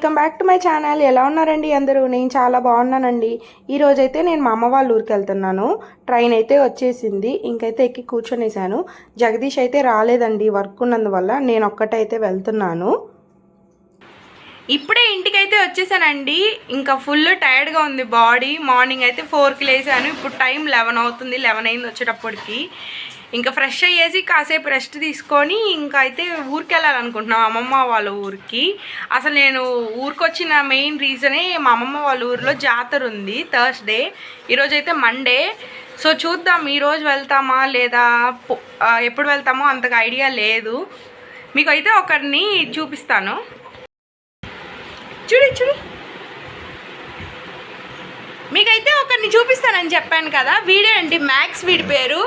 Welcome back to my channel. ఎలా ఉన్నారండి అందరూ? నేను చాలా బాగున్నానండి. ఈరోజైతే నేను మా అమ్మ వాళ్ళ ఊరికి వెళ్తున్నాను. ట్రైన్ అయితే వచ్చేసింది, ఇంకైతే ఎక్కి కూర్చొనేసాను. జగదీష్ అయితే రాలేదండి, వర్క్ ఉన్నందువల్ల. నేను ఒక్కటైతే వెళ్తున్నాను. ఇప్పుడే ఇంటికైతే వచ్చేసానండి. ఇంకా ఫుల్ టైర్డ్గా ఉంది బాడీ. మార్నింగ్ అయితే 4కి లేసాను. ఇప్పుడు టైం 11 అవుతుంది. 11 అయింది వచ్చేటప్పటికి. ఇంకా ఫ్రెష్ అయ్యేసి కాసేపు రెస్ట్ తీసుకొని ఇంకా అయితే ఊరికి వెళ్ళాలనుకుంటున్నాం, అమ్మమ్మ వాళ్ళ ఊరికి. అసలు నేను ఊరికి వచ్చిన మెయిన్ రీజనే మా అమ్మమ్మ వాళ్ళ ఊరిలో జాతర ఉంది థర్స్డే. ఈరోజైతే మండే. సో చూద్దాం ఈరోజు వెళ్తామా లేదా ఎప్పుడు వెళ్తామో అంతగా ఐడియా లేదు. మీకు అయితే ఒకరిని చూపిస్తాను, చూడు చూడు. మీకైతే ఒకరిని చూపిస్తానని చెప్పాను కదా, వీడే అండి మ్యాక్స్, వీడి పేరు.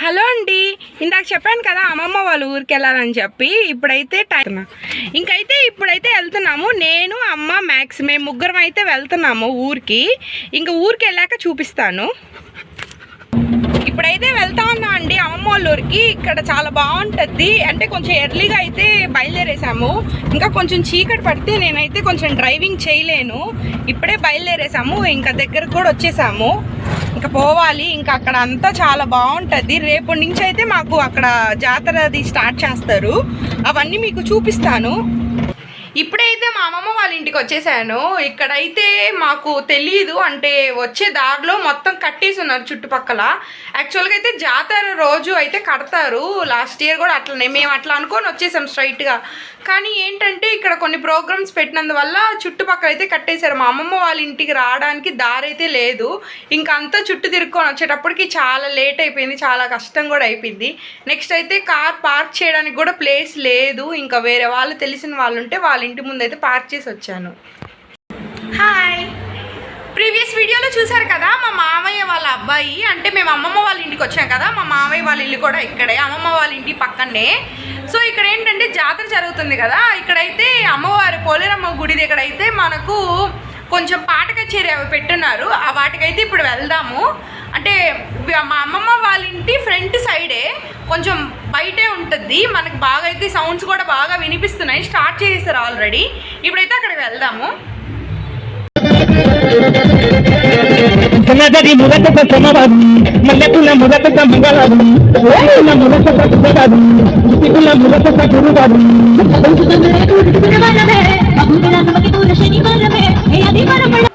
హలో అండి, ఇందాక చెప్పాను కదా అమ్మమ్మ వాళ్ళ ఊరికి వెళ్ళాలని చెప్పి. ఇప్పుడైతే ఇప్పుడైతే వెళ్తున్నాము. నేను, అమ్మ, మ్యాక్స్, మేము ముగ్గురం అయితే వెళ్తున్నాము ఊరికి. ఇంకా ఊరికి వెళ్ళాక చూపిస్తాను. ఇప్పుడైతే వెళ్తా ఉన్నాం అండి అమ్మమ్మ వాళ్ళ ఊరికి. ఇక్కడ చాలా బాగుంటుంది. అంటే కొంచెం ఎర్లీగా అయితే బయలుదేరేసాము. ఇంకా కొంచెం చీకటి పడితే నేనైతే కొంచెం డ్రైవింగ్ చేయలేను. ఇప్పుడే బయలుదేరేసాము, ఇంకా దగ్గరకు కూడా వచ్చేసాము. ఇంకా పోవాలి. ఇంకా అక్కడ అంతా చాలా బాగుంటుంది. రేపటి నుంచి అయితే మాకు అక్కడ జాతర అది స్టార్ట్ చేస్తారు. అవన్నీ మీకు చూపిస్తాను. ఇప్పుడైతే మా అమ్మమ్మ వాళ్ళ ఇంటికి వచ్చేసాను. ఇక్కడైతే మాకు తెలియదు, అంటే వచ్చే దారిలో మొత్తం కట్టేసి ఉన్నారు చుట్టుపక్కల. యాక్చువల్గా అయితే జాతర రోజు అయితే కడతారు. లాస్ట్ ఇయర్ కూడా అట్లనే మేము అట్లా అనుకొని వచ్చేసాం స్ట్రైట్గా. కానీ ఏంటంటే ఇక్కడ కొన్ని ప్రోగ్రామ్స్ పెట్టినందువల్ల చుట్టుపక్కల అయితే కట్టేశారు. మా అమ్మమ్మ వాళ్ళ ఇంటికి రావడానికి దారి అయితే లేదు. ఇంకా అంతా చుట్టూ తిరుక్కొని వచ్చేటప్పటికి చాలా లేట్ అయిపోయింది, చాలా కష్టం కూడా అయిపోయింది. నెక్స్ట్ అయితే కార్ పార్క్ చేయడానికి కూడా ప్లేస్ లేదు. ఇంకా వేరే వాళ్ళు తెలిసిన వాళ్ళు ఉంటే వాళ్ళ ఇంటి ముందు అయితే పార్క్ చేసి వచ్చాను. హాయ్, ప్రీవియస్ వీడియోలో చూసారు కదా మా మామయ్య వాళ్ళ అబ్బాయి. అంటే మేము అమ్మమ్మ వాళ్ళ ఇంటికి వచ్చాం కదా, మా మామయ్య వాళ్ళ ఇల్లు కూడా ఇక్కడే, అమ్మమ్మ వాళ్ళ ఇంటి పక్కనే. సో ఇక్కడ ఏంటంటే జాతర జరుగుతుంది కదా. ఇక్కడైతే అమ్మవారి పోలేరమ్మ గుడి దగ్గర అయితే మనకు కొంచెం పాట కచేరీ అవి పెట్టున్నారు. ఆ వాటికైతే ఇప్పుడు వెళ్దాము. అంటే మా అమ్మమ్మ వాళ్ళ ఇంటి ఫ్రంట్ సైడే, కొంచెం బయటే ఉంటుంది. మనకు బాగా అయితే సౌండ్స్ కూడా బాగా వినిపిస్తున్నాయి. స్టార్ట్ చేసేసారు ఆల్రెడీ. ఇప్పుడైతే అక్కడికి వెళ్దాము.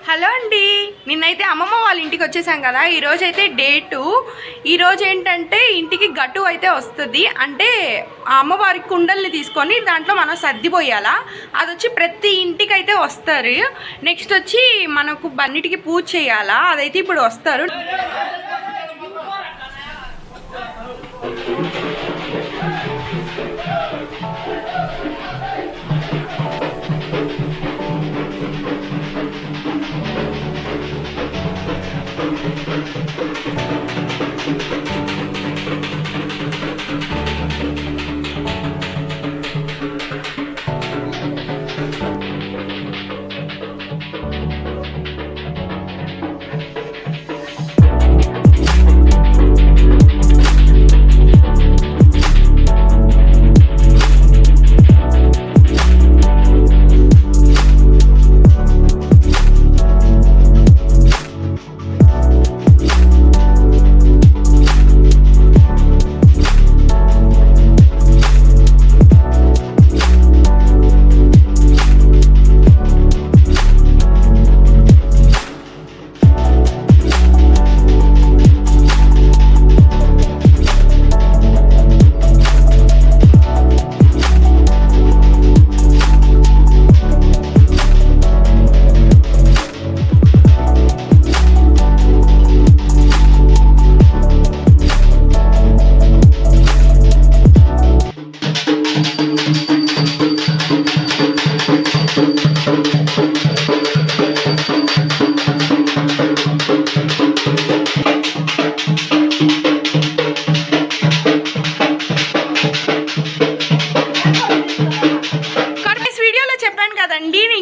హలో అండి, నిన్నైతే అమ్మమ్మ వాళ్ళ ఇంటికి వచ్చేసాం కదా. ఈరోజు అయితే డేటు. ఈరోజు ఏంటంటే ఇంటికి గట్టు అయితే వస్తుంది. అంటే ఆ అమ్మవారి కుండల్ని తీసుకొని దాంట్లో మనం సర్దిపోయాలా. అది వచ్చి ప్రతి ఇంటికి అయితే వస్తారు. నెక్స్ట్ వచ్చి మనకు అన్నిటికీ పూజ చేయాలా, అదైతే ఇప్పుడు వస్తారు.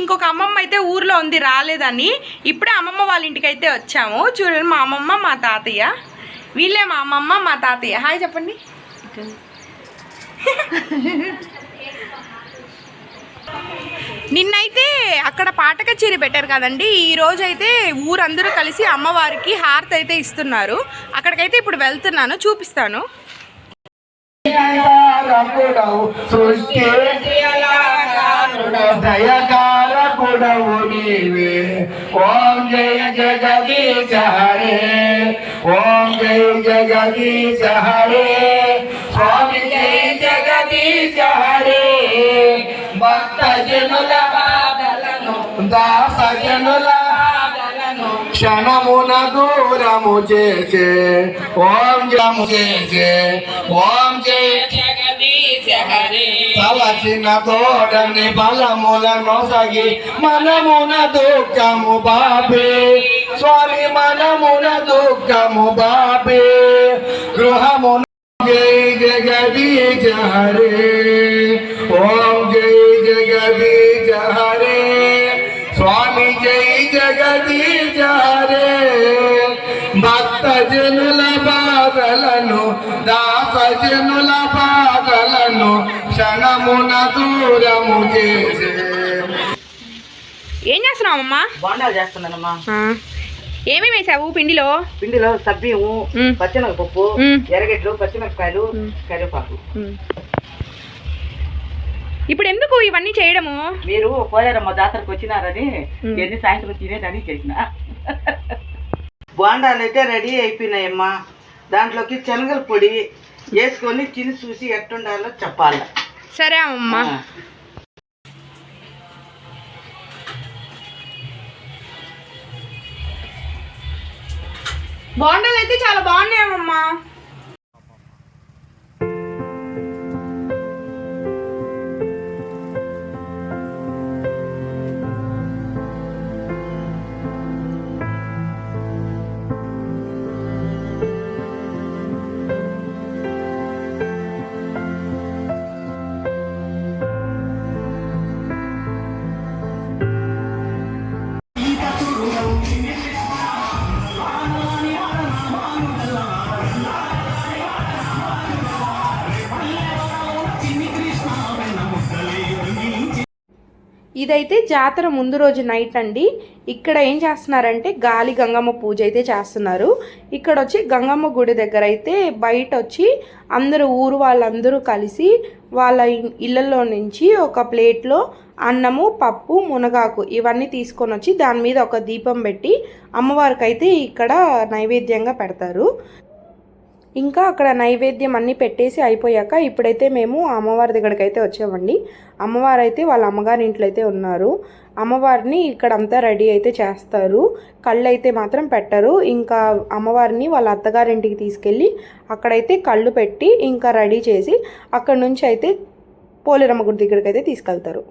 ఇంకొక అమ్మమ్మ అయితే ఊర్లో ఉంది, రాలేదని. ఇప్పుడే అమ్మమ్మ వాళ్ళ ఇంటికి అయితే వచ్చాము. చూడండి, మా అమ్మమ్మ మా తాతయ్య, వీళ్ళే మా అమ్మమ్మ మా తాతయ్య. హాయ్ చెప్పండి. నిన్నైతే అక్కడ పాట కచేరీ పెట్టారు కదండి, ఈ రోజు అయితే ఊరందరూ కలిసి అమ్మవారికి హారతి అయితే ఇస్తున్నారు. అక్కడికైతే ఇప్పుడు వెళ్తున్నాను, చూపిస్తాను. దయకారకుడవు నీవే, ఓం జయ జగదీశ హరే, ఓం జయ జగదీశ హరే, స్వామి జయ జగదీశ హరే. భక్త జనుల బాధలను, దాస జనుల బాధలను క్షణమున దూరము చేసే, ఓం జము చేసే, ఓం జయ జగదీశ హరే. తలచిన తోడని బలములను సగి మనమున దుఃఖము బాబే, స్వామి మనమున దుఃఖము బాబే. గృహమున జై జగదీశ హరే, ఓం జై జగదీశ హరే, స్వామి జై జగదీశ హరే. భక్త జనుల బాధలను, దాస జనుల బాధలను క్షణమున దూరము చేసే. ఏం చేస్తున్నావు అమ్మా? బోండాలు చేస్తున్నానమ్మా. ఏమేమి వేసావు పిండిలో? పిండిలో సబ్బియము, పచ్చెనగపప్పు, ఎర్రగడ్డలు, పచ్చిమిరపకాయలు, కరివేపాకు. ఇప్పుడు ఎందుకు ఇవన్నీ చేయడము? మీరు పోలేరమ్మ జాతరకు వచ్చినారని ఎన్ని సాయంత్రం తినేదని చేసిన. బోండాలు అయితే రెడీ అయిపోయినాయమ్మా. దాంట్లోకి శనగల పొడి వేసుకొని తిని చూసి ఎట్టుండాలో చెప్పాలి. సరే అమ్మా. బోండాలు అయితే చాలా బాగున్నాయమ్మా. ఇదైతే జాతర ముందు రోజు నైట్ అండి. ఇక్కడ ఏం చేస్తున్నారంటే గాలి గంగమ్మ పూజ అయితే చేస్తున్నారు. ఇక్కడ వచ్చి గంగమ్మ గుడి దగ్గర అయితే బయట వచ్చి అందరూ ఊరు వాళ్ళందరూ కలిసి వాళ్ళ ఇళ్ళల్లో నుంచి ఒక ప్లేట్లో అన్నము, పప్పు, మునగాకు ఇవన్నీ తీసుకొని వచ్చి దాని మీద ఒక దీపం పెట్టి అమ్మవారికి అయితే ఇక్కడ నైవేద్యంగా పెడతారు. ఇంకా అక్కడ నైవేద్యం అన్నీ పెట్టేసి అయిపోయాక ఇప్పుడైతే మేము అమ్మవారి దగ్గరికి అయితే వచ్చామండి. అమ్మవారు అయితే వాళ్ళ అమ్మగారి ఇంట్లో అయితే ఉన్నారు. అమ్మవారిని ఇక్కడ అంతా రెడీ అయితే చేస్తారు. కళ్ళు అయితే మాత్రం పెట్టరు. ఇంకా అమ్మవారిని వాళ్ళ అత్తగారింటికి తీసుకెళ్ళి అక్కడైతే కళ్ళు పెట్టి ఇంకా రెడీ చేసి అక్కడ నుంచి అయితే పోలేరమ్మ గుడి దగ్గరికి అయితే తీసుకెళ్తారు.